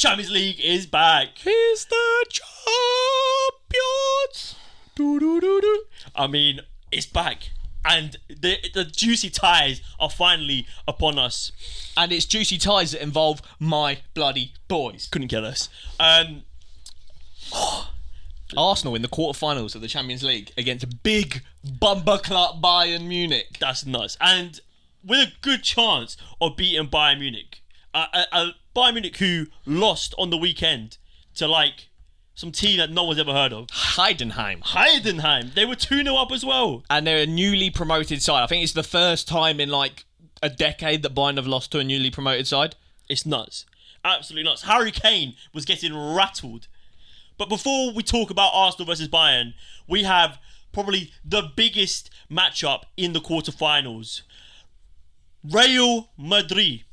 Champions League is back. He's the champions. I mean, it's back. And the juicy ties are finally upon us. And it's juicy ties that involve my bloody boys. Couldn't kill us. Arsenal in the quarterfinals of the Champions League against big bumper club Bayern Munich. That's nuts. And with a good chance of beating Bayern Munich. Bayern Munich who lost on the weekend to like some team that no one's ever heard of. Heidenheim. They were 2-0 up as well. And they're a newly promoted side. I think it's the first time in like a decade that Bayern have lost to a newly promoted side. It's nuts. Absolutely nuts. Harry Kane was getting rattled. But before we talk about Arsenal versus Bayern, we have probably the biggest matchup in the quarterfinals. Real Madrid.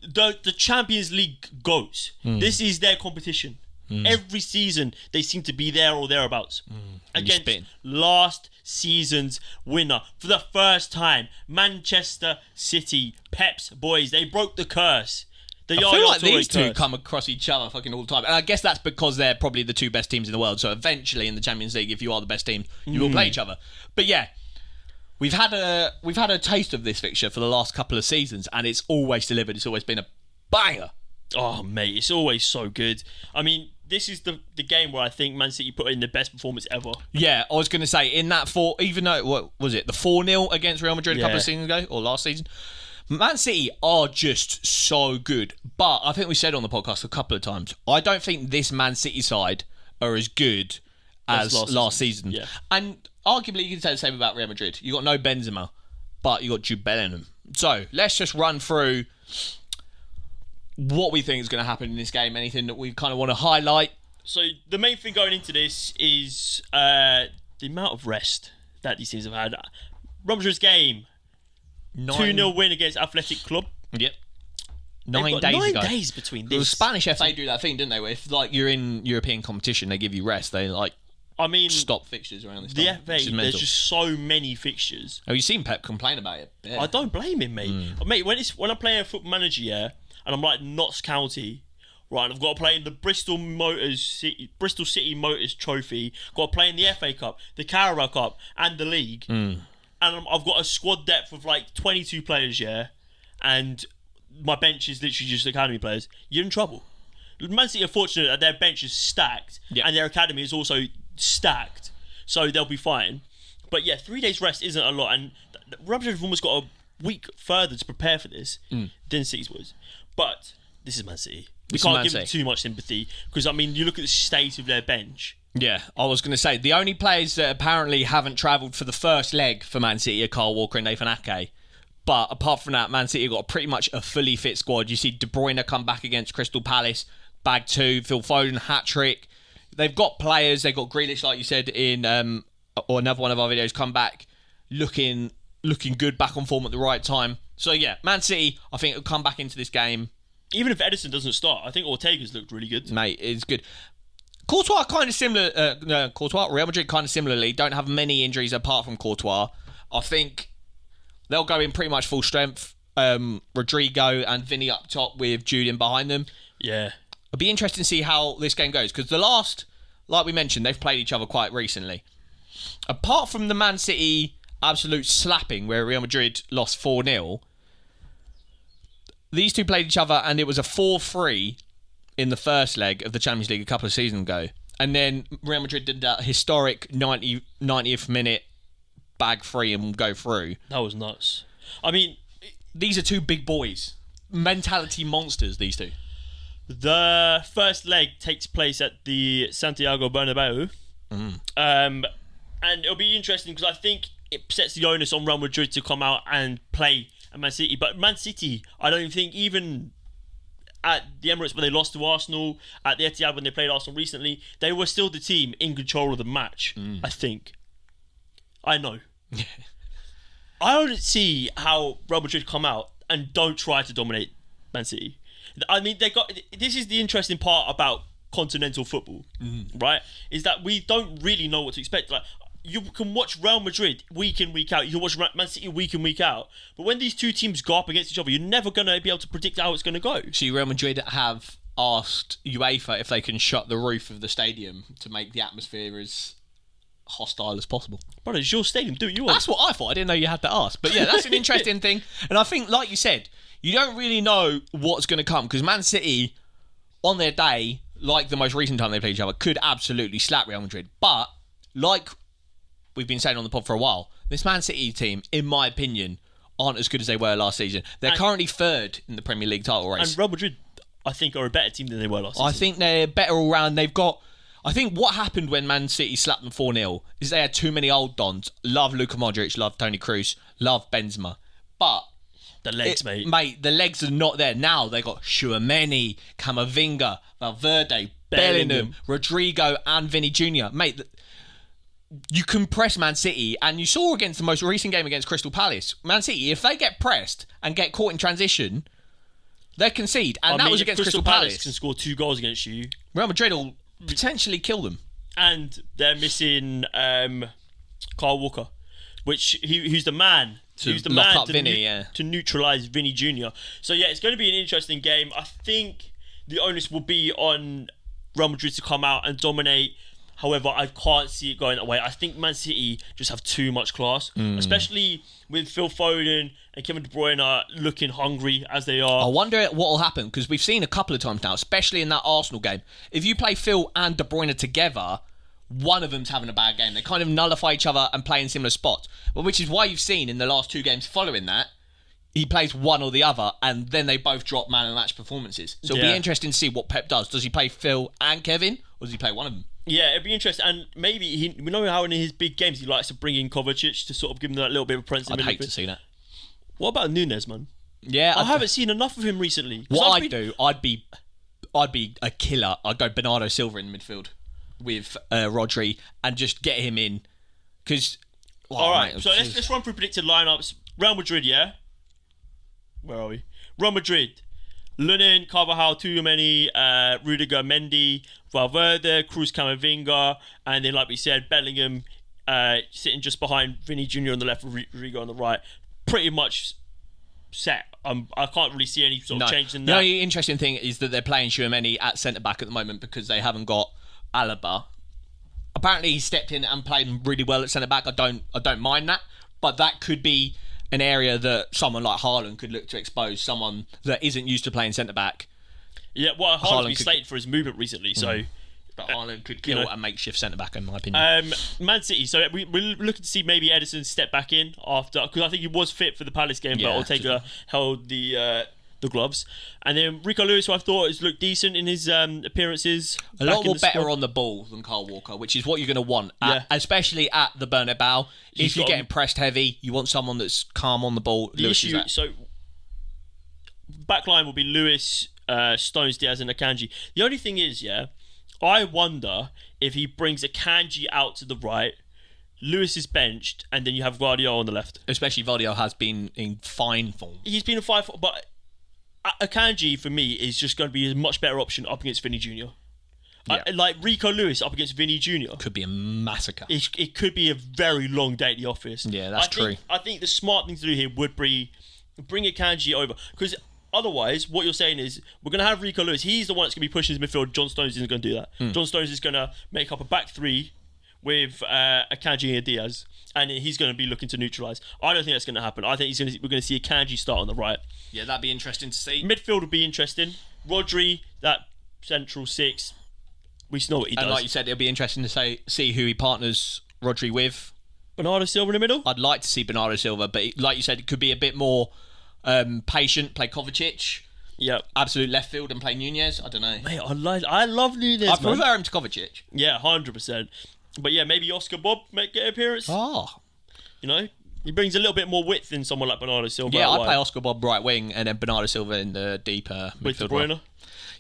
The Champions League goats. This is their competition. Every season they seem to be there or thereabouts. Against last season's winner. For the first time, Manchester City, Pep's boys, they broke the curse. I feel like these two come across each other fucking all the time. And I guess that's because they're probably the two best teams in the world. So eventually in the Champions League, if you are the best team, you will play each other. But yeah, we've had a taste of this fixture for the last couple of seasons, and it's always delivered. It's always been a banger. Oh, mate, it's always so good. I mean, this is the game where I think Man City put in the best performance ever. Yeah, I was going to say, in that even though, what was it, the 4-0 against Real Madrid a couple of seasons ago, or last season, Man City are just so good. But I think we said on the podcast a couple of times, I don't think this Man City side are as good as last season. Yeah. And arguably you can say the same about Real Madrid. You got no Benzema, but you got Jude Bellingham. So let's just run through what we think is going to happen in this game. Anything that we kind of want to highlight. So the main thing going into this is the amount of rest that these teams have had. Real Madrid's game, 2-0 win against Atletico Club. Yep. 9 days between this. The Spanish FA do that thing, didn't they? Where if like you're in European competition, they give you rest. They stop fixtures around this time. The FA, there's just so many fixtures. Have you seen Pep complain about it? Yeah. I don't blame him, mate. Mate, when I'm playing a Football Manager, and I'm like Notts County, right, and I've got to play in the Bristol City Motors Trophy, got to play in the FA Cup, the Carabao Cup, and the League, and I've got a squad depth of like 22 players, and my bench is literally just academy players. You're in trouble. Man City are fortunate that their bench is stacked, and their academy is also stacked, so they'll be fine. But yeah, 3 days rest isn't a lot, and Real Madrid have almost got a week further to prepare for this than City's was. But this is Man City. We can't give them too much sympathy because, I mean, you look at the state of their bench. Yeah, I was going to say, the only players that apparently haven't travelled for the first leg for Man City are Kyle Walker and Nathan Ake. But apart from that, Man City have got pretty much a fully fit squad. You see De Bruyne come back against Crystal Palace, bag 2, Phil Foden, hat-trick. They've got players, they've got Grealish, like you said, in or another one of our videos, come back looking good, back on form at the right time. So yeah, Man City, I think, will come back into this game. Even if Edison doesn't start, I think Ortega's looked really good. Mate, it's good. Courtois kind of similar. Real Madrid kind of similarly don't have many injuries apart from Courtois. I think they'll go in pretty much full strength. Rodrigo and Vinny up top with Jude in behind them. Yeah. It'll be interesting to see how this game goes because the last, like we mentioned, they've played each other quite recently. Apart from the Man City absolute slapping where Real Madrid lost 4-0, these two played each other and it was a 4-3 in the first leg of the Champions League a couple of seasons ago. And then Real Madrid did that historic 90th minute bag 3 and go through. That was nuts. I mean, these are two big boys. Mentality monsters, these two. The first leg takes place at the Santiago Bernabeu. And it'll be interesting because I think it sets the onus on Real Madrid to come out and play at Man City. But Man City, I don't think even at the Emirates when they lost to Arsenal, at the Etihad when they played Arsenal recently, they were still the team in control of the match, I think. I know. I don't see how Real Madrid come out and don't try to dominate Man City. I mean, this is the interesting part about continental football, right? Is that we don't really know what to expect. Like, you can watch Real Madrid week in, week out. You can watch Man City week in, week out. But when these two teams go up against each other, you're never going to be able to predict how it's going to go. See, Real Madrid have asked UEFA if they can shut the roof of the stadium to make the atmosphere as hostile as possible. Brother, it's your stadium. Do what you want. That's what I thought. I didn't know you had to ask. But yeah, that's an interesting thing. And I think, like you said, you don't really know what's going to come because Man City, on their day, like the most recent time they played each other, could absolutely slap Real Madrid. But, like we've been saying on the pod for a while, this Man City team, in my opinion, aren't as good as they were last season. They're currently third in the Premier League title race. And Real Madrid, I think, are a better team than they were last season. I think they're better all round. They've got... I think what happened when Man City slapped them 4-0 is they had too many old dons. Love Luka Modric, love Toni Kroos, love Benzema. But... the legs, mate. Mate, the legs are not there. Now they got Tchouaméni, Camavinga, Valverde, Bellingham, Rodrigo and Vinny Jr. Mate, you can press Man City, and you saw against the most recent game against Crystal Palace, Man City, if they get pressed and get caught in transition, they concede. And that was against Crystal Palace. Can score 2 goals against you. Real Madrid will potentially kill them. And they're missing Kyle Walker, who's the man. Who's the man to neutralise Vinny Jr. So yeah, it's going to be an interesting game. I think the onus will be on Real Madrid to come out and dominate. However, I can't see it going that way. I think Man City just have too much class, especially with Phil Foden and Kevin De Bruyne looking hungry as they are. I wonder what will happen, because we've seen a couple of times now, especially in that Arsenal game. If you play Phil and De Bruyne together, one of them's having a bad game. They kind of nullify each other and play in similar spots. Well, which is why you've seen in the last 2 games following that, he plays one or the other, and then they both drop man of the match performances. So it'll be interesting to see what Pep does. Does he play Phil and Kevin, or does he play one of them? Yeah, it'd be interesting. And maybe we know how in his big games he likes to bring in Kovacic to sort of give him that little bit of presence. I'd hate to see that. What about Nunes, man? Yeah, I haven't seen enough of him recently. What I'd be a killer. I'd go Bernardo Silva in the midfield with Rodri and just get him in. Because all right, so let's run through predicted lineups. Real Madrid, yeah. Where are we? Real Madrid. Lunin, Carvajal, Tchouaméni, Rudiger, Mendy, Valverde, Kroos, Camavinga, and then, like we said, Bellingham sitting just behind Vinny Jr. on the left, Rodrigo on the right. Pretty much set. I can't really see any sort of change in that. The only interesting thing is that they're playing Tchouaméni at centre-back at the moment because they haven't got Alaba. Apparently, he stepped in and played really well at centre-back. I don't mind that, but that could be an area that someone like Haaland could look to expose, someone that isn't used to playing centre-back. Yeah, well, Haaland's been slated for his movement recently, so... But Haaland could kill a makeshift centre-back, in my opinion. Man City, so we're looking to see maybe Ederson step back in after... Because I think he was fit for the Palace game, but Ortega held the gloves. And then Rico Lewis, who I thought has looked decent in his appearances. A lot more better on the ball than Kyle Walker, which is what you're going to want, especially at the Bernabeu. If you're getting pressed heavy, you want someone that's calm on the ball. So, backline will be Lewis, Stones, Diaz and Akanji. The only thing is, I wonder if he brings Akanji out to the right, Lewis is benched, and then you have Guardiola on the left. Especially Guardiola has been in fine form. He's been in fine form, but Akanji, for me, is just going to be a much better option up against Vinny Jr. Yeah. Like Rico Lewis up against Vinny Jr. Could be a massacre. It could be a very long day at the office. Yeah, that's true. I think the smart thing to do here would be bring Akanji over. Because otherwise, what you're saying is, we're going to have Rico Lewis. He's the one that's going to be pushing his midfield. John Stones isn't going to do that. John Stones is going to make up a back 3 with Akanji and Diaz. And he's going to be looking to neutralise. I don't think that's going to happen. I think we're going to see Akanji start on the right. Yeah, that'd be interesting to see. Midfield would be interesting. Rodri, that central 6. We know what he does. And like you said, it'll be interesting to see who he partners Rodri with. Bernardo Silva in the middle? I'd like to see Bernardo Silva, but like you said, it could be a bit more patient, play Kovacic. Yep. Absolute left field and play Nunez. I don't know. Mate, I love Nunez, I prefer him to Kovacic. Yeah, 100%. But yeah, maybe Oscar Bob make an appearance. Oh. You know, he brings a little bit more width than someone like Bernardo Silva. Yeah, I'd play Oscar Bob right wing and then Bernardo Silva in the deeper with midfield. De Bruyne. Role.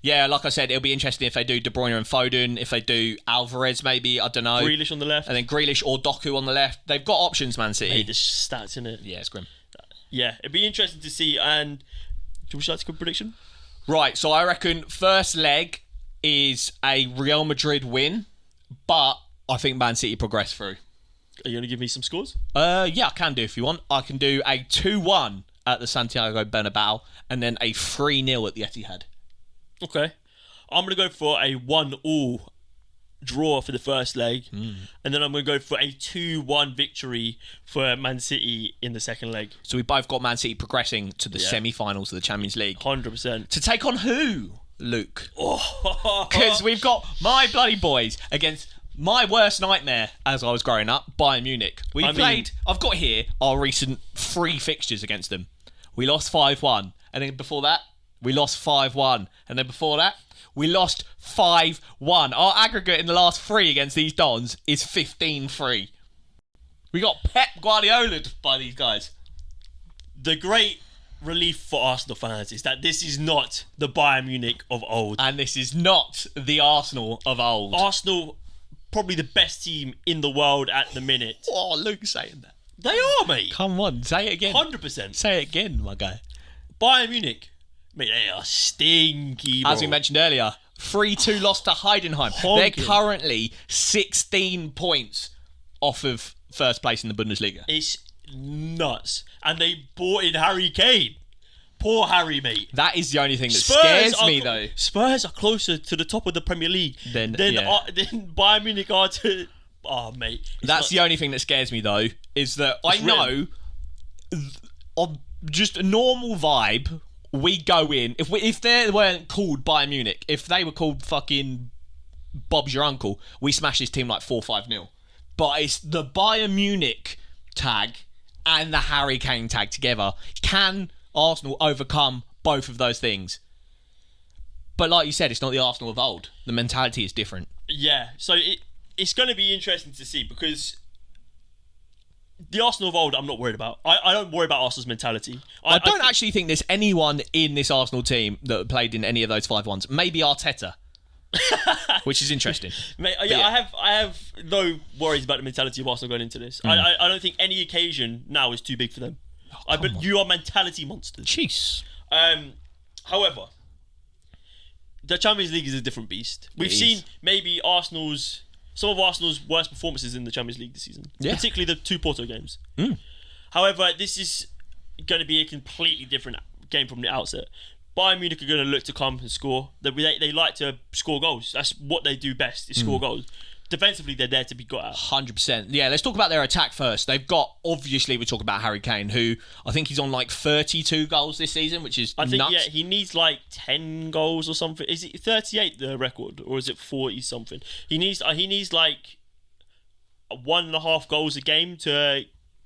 Yeah, like I said, it'll be interesting if they do De Bruyne and Foden, if they do Alvarez maybe, I don't know. Grealish on the left. And then Grealish or Doku on the left. They've got options, Man City. Hey, the stats, innit? Yeah, it's grim. Yeah, it'd be interesting to see. And would you like to give a prediction? Right, so I reckon first leg is a Real Madrid win, but I think Man City progress through. Are you going to give me some scores? Yeah, I can do if you want. I can do a 2-1 at the Santiago Bernabeu and then a 3-0 at the Etihad. Okay. I'm going to go for a 1-1 draw for the first leg, and then I'm going to go for a 2-1 victory for Man City in the second leg. So we both got Man City progressing to the semi-finals of the Champions League. 100%. To take on who, Luke? Oh. Because we've got my bloody boys against my worst nightmare as I was growing up, Bayern Munich. I've got here our recent 3 fixtures against them. We lost 5-1, and then before that, we lost 5-1, and then before that, we lost 5-1. Our aggregate in the last 3 against these Dons is 15-3. We got Pep Guardiola'd by these guys. The great relief for Arsenal fans is that this is not the Bayern Munich of old. And this is not the Arsenal of old. Arsenal, probably the best team in the world at the minute. Oh, Luke's saying that. They are, mate. Come on, say it again. 100%. Say it again, my guy. Bayern Munich, mate, they are stinky, bro. As we mentioned earlier, 3-2 loss to Heidenheim. Honking. They're currently 16 points off of first place in the Bundesliga. It's nuts. And they bought in Harry Kane. Poor Harry, mate. That is the only thing that scares me, though. Spurs are closer to the top of the Premier League than Bayern Munich are to... Oh, mate. That's the only thing that scares me, though, is that I know on just a normal vibe, we go in. If they weren't called Bayern Munich, if they were called fucking Bob's your uncle, we smash this team like 4-5-0. But it's the Bayern Munich tag and the Harry Kane tag together. Can Arsenal overcome both of those things? But like you said, it's not the Arsenal of old. The mentality is different. Yeah, so it's going to be interesting to see, because the Arsenal of old I'm not worried about. I don't worry about Arsenal's mentality. I don't actually think there's anyone in this Arsenal team that played in any of those 5-1s. Maybe Arteta. Which is interesting. Mate, I have no worries about the mentality of Arsenal going into this. I don't think any occasion now is too big for them. But you are mentality monsters. Jeez. However, the Champions League is a different beast. We've seen maybe some of Arsenal's worst performances in the Champions League this season, particularly the 2 Porto games. However, this is going to be a completely different game from the outset. Bayern Munich are going to look to come and score. They like to score goals. That's what they do best, is score goals. Defensively, they're there to be got at. 100%. Yeah, let's talk about their attack first. They've got, obviously, we're talking about Harry Kane, who I think he's on like 32 goals this season, which is nuts. Yeah, he needs like 10 goals or something. Is it 38 the record, or is it 40 something? He needs like 1.5 goals a game to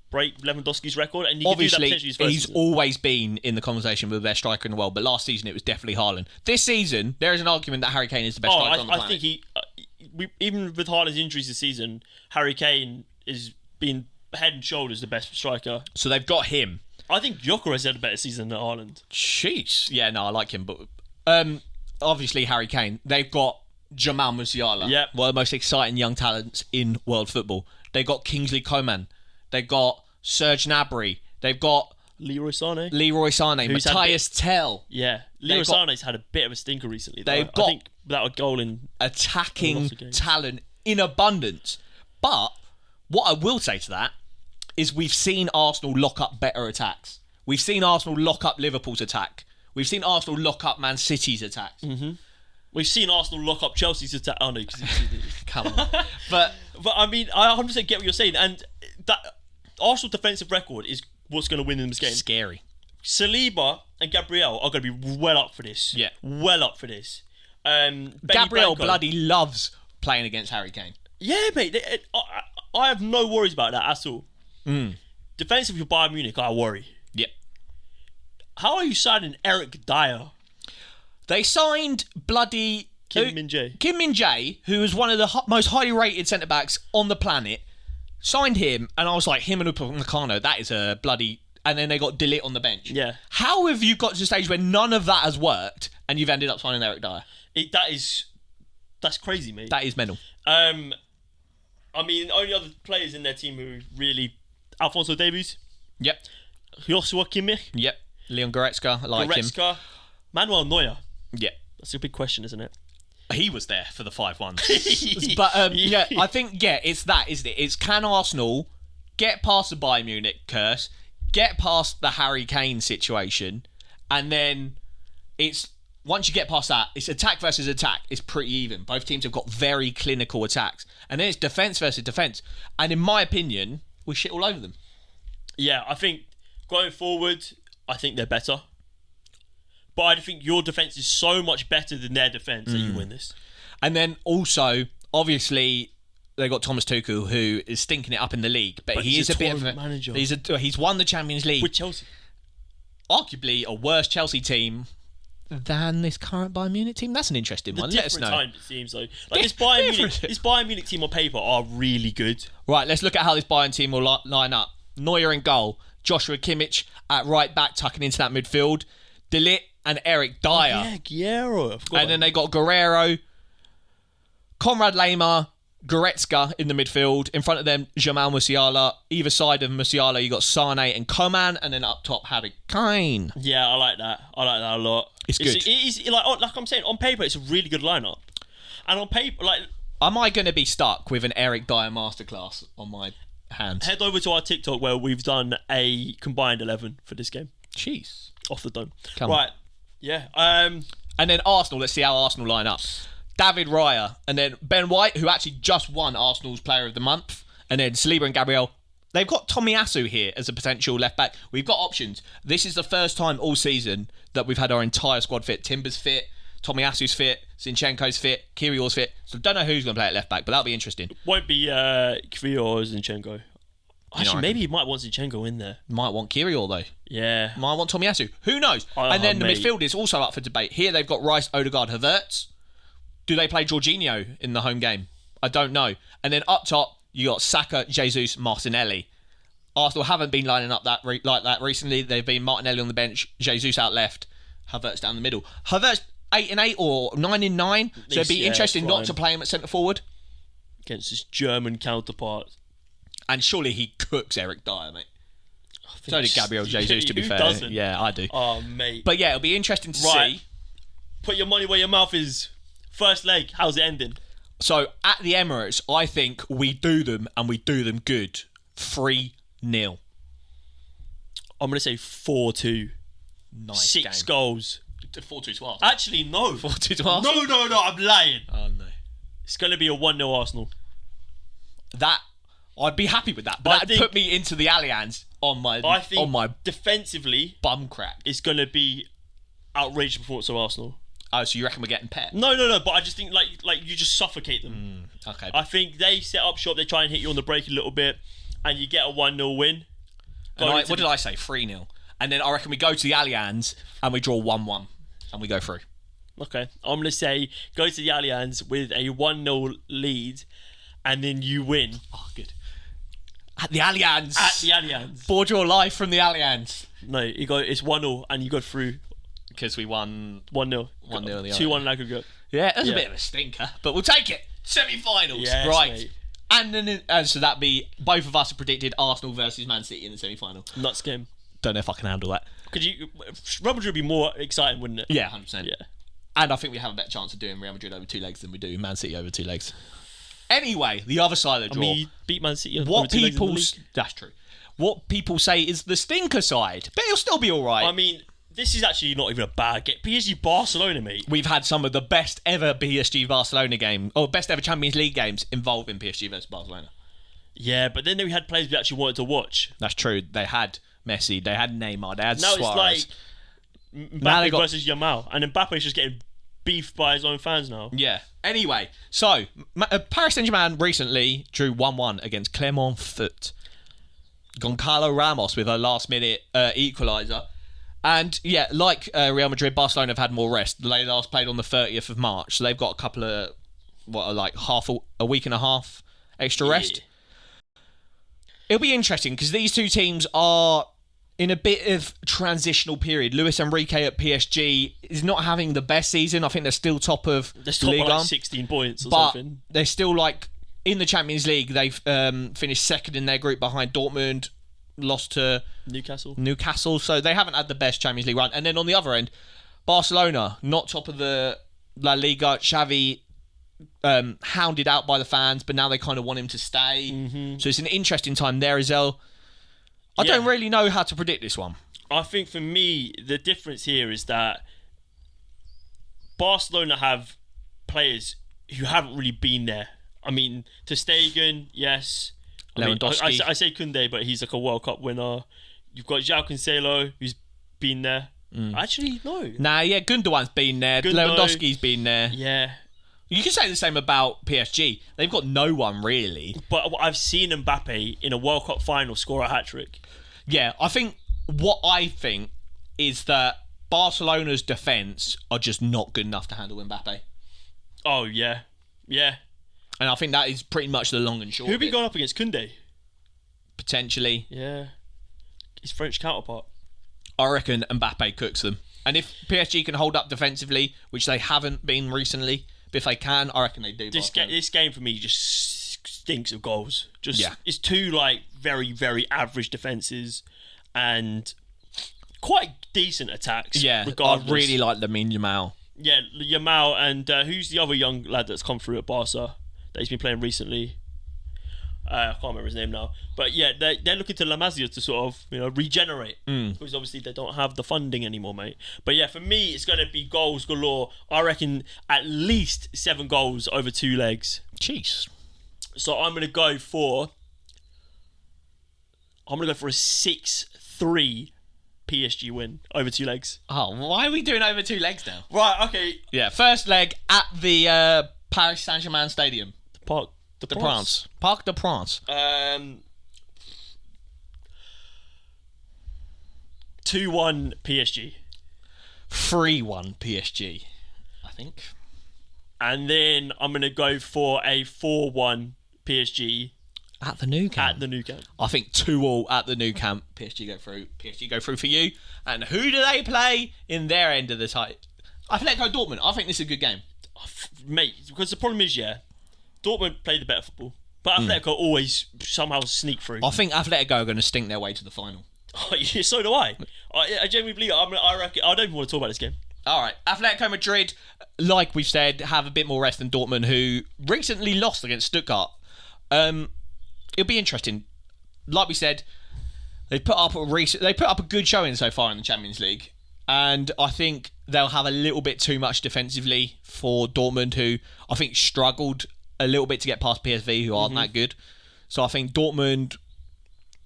break Lewandowski's record, and obviously can do that potentially he's always been in the conversation with the best striker in the world, but last season it was definitely Haaland. This season there is an argument that Harry Kane is the best striker on the planet. I think even with Haaland's injuries this season, Harry Kane is being head and shoulders the best striker. So they've got him. I think Gyökeres had a better season than Haaland. Jeez. Yeah, no, I like him, but obviously Harry Kane. They've got Jamal Musiala, one of the most exciting young talents in world football. They've got Kingsley Coman. They've got Serge Gnabry. They've got Leroy Sané, Matthias Tell. Yeah, Leroy Sané's had a bit of a stinker recently. They've got, I think, without a goal in attacking talent in abundance. But what I will say to that is we've seen Arsenal lock up better attacks. We've seen Arsenal lock up Liverpool's attack. We've seen Arsenal lock up Man City's attacks. We've seen Arsenal lock up Chelsea's attack. Oh no, come on. But I mean, I 100% get what you're saying, and that Arsenal defensive record is what's going to win in this game. Scary. Saliba and Gabriel are going to be well up for this. Yeah. Well up for this. Gabriel bloody loves playing against Harry Kane. Yeah, mate. I have no worries about that at all. Defensively for Bayern Munich, I worry. Yep. How are you signing Eric Dyer? They signed bloody Kim Min-jae, who is one of the most highly rated centre-backs on the planet. Signed him, and I was like, him and Upamecano, that is a bloody... And then they got De Ligt on the bench. Yeah. How have you got to the stage where none of that has worked, and you've ended up signing Eric Dyer? That's crazy, mate. That is mental. I mean, only other players in their team who really... Alphonso Davies. Yep. Joshua Kimmich. Yep. Leon Goretzka, I like him. Manuel Neuer. Yep. That's a big question, isn't it? He was there for the 5-1s. But yeah, I think, it's that, isn't it? It's can Arsenal get past the Bayern Munich curse, get past the Harry Kane situation, and then it's once you get past that, it's attack versus attack. It's pretty even. Both teams have got very clinical attacks. And then it's defence versus defence. And in my opinion, we shit all over them. Yeah, I think going forward, I think they're better. But I think your defence is so much better than their defence that you win this. And then also, obviously, they got Thomas Tuchel, who is stinking it up in the league. But he is a bit of a manager. He's won the Champions League With Chelsea. Arguably a worse Chelsea team than this current Bayern Munich team. That's an interesting one. Let us know. Time, it seems though. Like this Bayern Munich team on paper are really good. Right, let's look at how this Bayern team will line up. Neuer in goal, Joshua Kimmich at right back, tucking into that midfield, De Ligt and Eric Dyer. Yeah, Guerrero. And then they got Guerrero, Konrad Laimer, Goretzka in the midfield. In front of them, Jamal Musiala. Either side of Musiala, you got Sane and Coman, and then up top, Harry Kane. Yeah, I like that. I like that a lot. It's good. It is like I'm saying, on paper, it's a really good lineup, and on paper, like, am I going to be stuck with an Eric Dyer masterclass on my hands? Head over to our TikTok where we've done a combined 11 for this game. Jeez, Off the dome. Come right. on. Yeah. And then Arsenal. Let's see how Arsenal line up. David Raya, and then Ben White, who actually just won Arsenal's Player of the Month, and then Saliba and Gabriel. They've got Tomiyasu here as a potential left back. We've got options. This is the first time all season that we've had our entire squad fit. Timber's fit, Tomiyasu's fit, Zinchenko's fit, Kyrgios's fit. So don't know who's going to play at left back, but that'll be interesting. Won't be Kvyat or Zinchenko. Actually, know, maybe he might want Zinchenko in there. Might want Kyrgios though. Yeah. Might want Tomiyasu. Who knows? And then the midfield is also up for debate. Here they've got Rice, Odegaard, Havertz. Do they play Jorginho in the home game? I don't know. And then up top, you got Saka, Jesus, Martinelli. Arsenal haven't been lining up like that recently. They've been Martinelli on the bench, Jesus out left, Havertz down the middle. Havertz 8 and 8 or 9 and 9. So it'd be interesting not to play him at centre forward against his German counterpart. And surely he cooks Eric Dyer, mate. So did Gabriel Jesus, to be fair. Doesn't? Yeah, I do. Oh, mate. But yeah, it'll be interesting to see. Put your money where your mouth is. First leg, how's it ending? So at the Emirates, I think we do them and we do them good. 3-0. I'm going to say 4-2. Nice 6 game. goals. 4-2 to Arsenal. Actually, no. 4-2 to Arsenal? No, I'm lying. Oh, no. It's going to be a 1-0 Arsenal. That, I'd be happy with that. But that'd put me into the Allianz on my defensively, bum crack. It's going to be outrageous performance of Arsenal. Oh, so you reckon we're getting Pep? No, but I just think like you just suffocate them. Okay. I think they set up shop, they try and hit you on the break a little bit, and you get a 1-0 win. What did I say? 3-0. And then I reckon we go to the Allianz and we draw 1-1 and we go through. Okay. I'm going to say go to the Allianz with a 1-0 lead and then you win. Oh, good. At the Allianz. BoreDraw live from the Allianz. No, it's 1-0 and you go through. Because we won 1-0. 1-0. 2-1 in aggregate. Yeah, that's a bit of a stinker, but we'll take it. Semi-finals. Yes, right. Mate. And so that'd be, both of us have predicted Arsenal versus Man City in the semi-final. Nuts game. Don't know if I can handle that. Real Madrid would be more exciting, wouldn't it? Yeah, 100%. Yeah. And I think we have a better chance of doing Real Madrid over 2 legs than we do Man City over 2 legs. Anyway, the other side of the draw. I mean, you beat Man City over 2 legs in the league. That's true. What people say is the stinker side, but it'll still be all right. I mean, this is actually not even a bad game. PSG Barcelona, mate. We've had some of the best ever PSG Barcelona game, or best ever Champions League games involving PSG versus Barcelona. Yeah, but then we had players we actually wanted to watch. That's true. They had Messi, they had Neymar, they had now Suarez. It's like Mbappe versus Yamal, and Mbappe's just getting beefed by his own fans now. Yeah. Anyway, so Paris Saint-Germain recently drew 1-1 against Clermont Foot. Goncalo Ramos with a last-minute equaliser. And yeah, like Real Madrid, Barcelona have had more rest. They last played on the 30th of March, so they've got a couple of a week and a half extra rest. It'll be interesting because these two teams are in a bit of transitional period. Luis Enrique at PSG is not having the best season. I think they're still top of They're top Ligue by 1, like 16 points or but something. they're still like in the Champions League. They've finished second in their group behind Dortmund. Lost to Newcastle, so they haven't had the best Champions League run. And then on the other end, Barcelona, not top of the La Liga. Xavi hounded out by the fans, but now they kind of want him to stay. Mm-hmm. So it's an interesting time there as well. I don't really know how to predict this one. I think for me, the difference here is that Barcelona have players who haven't really been there. I mean, Ter Stegen, yes. Lewandowski. I say Koundé, but he's like a World Cup winner. You've got João Cancelo, who's been there. Actually, no. Nah, yeah, Gundogan's been there. Lewandowski's been there. Yeah. You can say the same about PSG. They've got no one, really. But I've seen Mbappe in a World Cup final score a hat-trick. Yeah, I think is that Barcelona's defence are just not good enough to handle Mbappe. Oh, yeah. Yeah. And I think that is pretty much the long and short. Who'd be going up against Koundé? Potentially. Yeah. His French counterpart. I reckon Mbappe cooks them. And if PSG can hold up defensively, which they haven't been recently, but if they can, I reckon they do. This game for me just stinks of goals. It's two very, very average defences and quite decent attacks. Yeah, regardless. I really like Lamine Yamal. Yeah, Yamal and who's the other young lad that's come through at Barca that he's been playing recently? I can't remember his name now. But yeah, they're looking to La Masia to sort of, regenerate. Because obviously they don't have the funding anymore, mate. But yeah, for me, it's going to be goals galore. I reckon at least 7 goals over 2 legs. Jeez. So I'm going to go for a 6-3 PSG win over 2 legs. Oh, why are we doing over 2 legs now? Right, okay. Yeah, first leg at the Paris Saint-Germain Stadium. Parc de France. Parc de France. 2-1 PSG. 3-1 PSG, I think. And then I'm going to go for a 4-1 PSG. At the Nou Camp. At the Nou Camp. I think 2-2 at the Nou Camp. PSG go through. PSG go through for you. And who do they play in their end of the title? Atletico Dortmund. I think this is a good game. Mate, because the problem is, Dortmund play the better football. But Atletico always somehow sneak through. I think Atletico are going to stink their way to the final. Oh, yeah, so do I. I genuinely believe it. I reckon. I don't even want to talk about this game. All right. Atletico Madrid, like we've said, have a bit more rest than Dortmund, who recently lost against Stuttgart. It'll be interesting. Like we said, they put up a good showing so far in the Champions League, and I think they'll have a little bit too much defensively for Dortmund, who I think struggled a little bit to get past PSV, who aren't that good. So I think Dortmund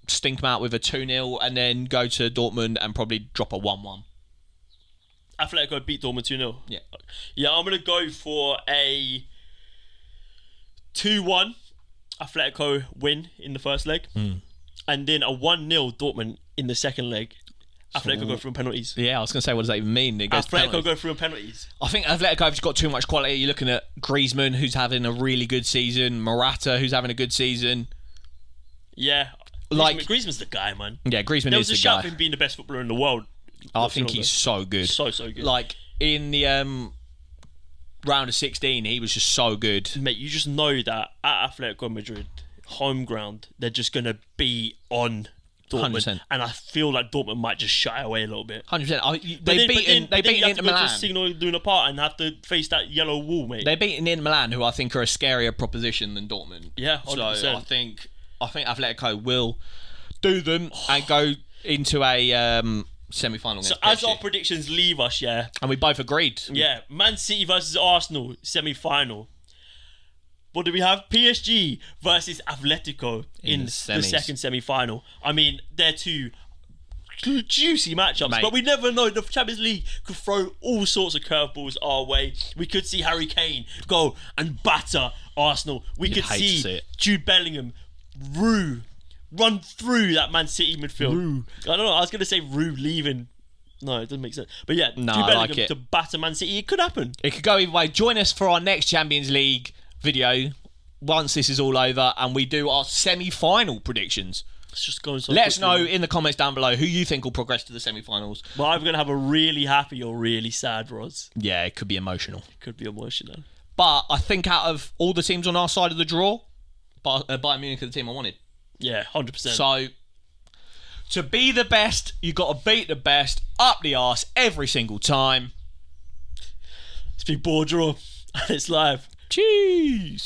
stink them out with a 2-0 and then go to Dortmund and probably drop a 1-1. Atletico beat Dortmund 2-0. Yeah. Yeah, I'm going to go for a 2-1 Atletico win in the first leg. And then a 1-0 Dortmund in the second leg. Atletico go through penalties. Yeah, I was going to say, what does that even mean? Atletico go through penalties. I think Atletico have just got too much quality. You're looking at Griezmann, who's having a really good season. Morata, who's having a good season. Yeah. Griezmann's the guy, man. Yeah, Griezmann is the guy. There was a shout for him being the best footballer in the world. I think he's so good. So good. Like, in the round of 16, he was just so good. Mate, you just know that at Atletico Madrid, home ground, they're just going to be on Dortmund. 100%. And I feel like Dortmund might just shy away a little bit. 100%. They beat Inter Milan. Signal doing a part and have to face that yellow wall, mate. They beat Inter Milan, who I think are a scarier proposition than Dortmund. Yeah, 100%. So I think Atletico will do them and go into a semi-final. So as our predictions leave us, and we both agreed. Yeah, Man City versus Arsenal semi-final. What do we have? PSG versus Atletico in the second semi-final. I mean, they're two juicy matchups, Mate. but we never know. The Champions League could throw all sorts of curveballs our way. We could see Harry Kane go and batter Arsenal. We could see Jude Bellingham run through that Man City midfield. I don't know. I was going to say leaving. No, it doesn't make sense. But yeah, Jude Bellingham to batter Man City. It could happen. It could go either way. Join us for our next Champions League video once this is all over and we do our semi-final predictions. It's just going so Let us know in the comments down below who you think will progress to the semi-finals. Well, I'm going to have a really happy or really sad, Roz. Yeah, it could be emotional. But I think out of all the teams on our side of the draw, Bayern Munich are the team I wanted. Yeah, 100%. So, to be the best, you got to beat the best up the arse every single time. It's been BoreDraw and it's live. Cheese.